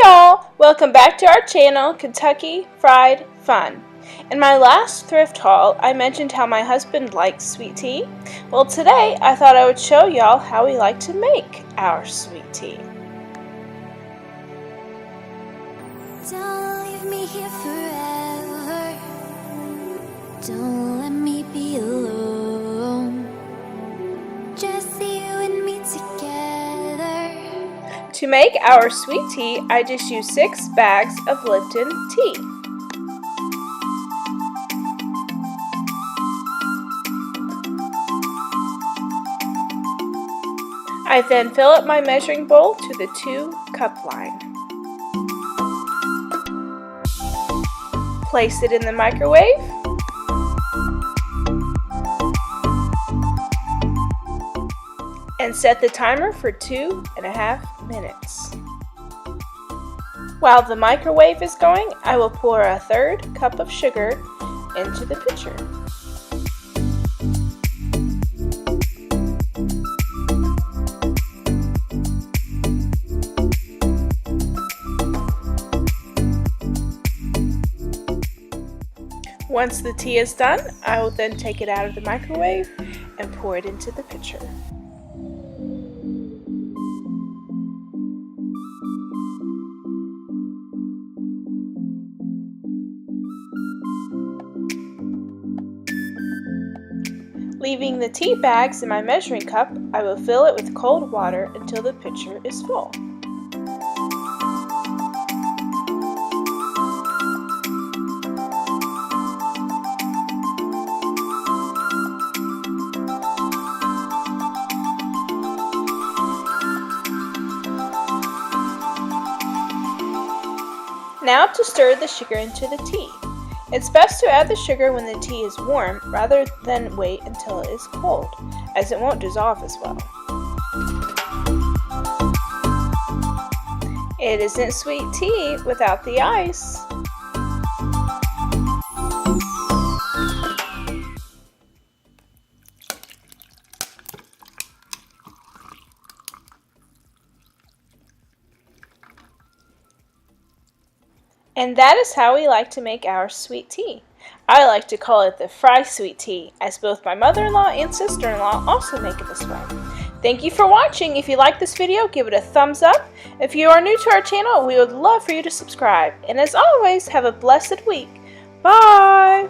all! Welcome back to our channel, Kentucky Fried Fun. In my last thrift haul, I mentioned how my husband likes sweet tea. Well, today I thought I would show y'all how we like to make our sweet tea. Don't leave me here forever. Don't let me be alone. Just you and me together. To make our sweet tea, I just used 6 bags of Lipton tea. I then fill up my measuring bowl to the 2-cup line. Place it in the microwave. And set the timer for 2.5 minutes. While the microwave is going, I will pour a 1/3 cup of sugar into the pitcher. Once the tea is done, I will then take it out of the microwave and pour it into the pitcher. Leaving the tea bags in my measuring cup, I will fill it with cold water until the pitcher is full. Now to stir the sugar into the tea. It's best to add the sugar when the tea is warm rather than wait until it is cold, as it won't dissolve as well. It isn't sweet tea without the ice. And that is how we like to make our sweet tea. I like to call it the Fry sweet tea, as both my mother-in-law and sister-in-law also make it this way. Thank you for watching. If you like this video, give it a thumbs up. If you are new to our channel, we would love for you to subscribe. And as always, have a blessed week. Bye!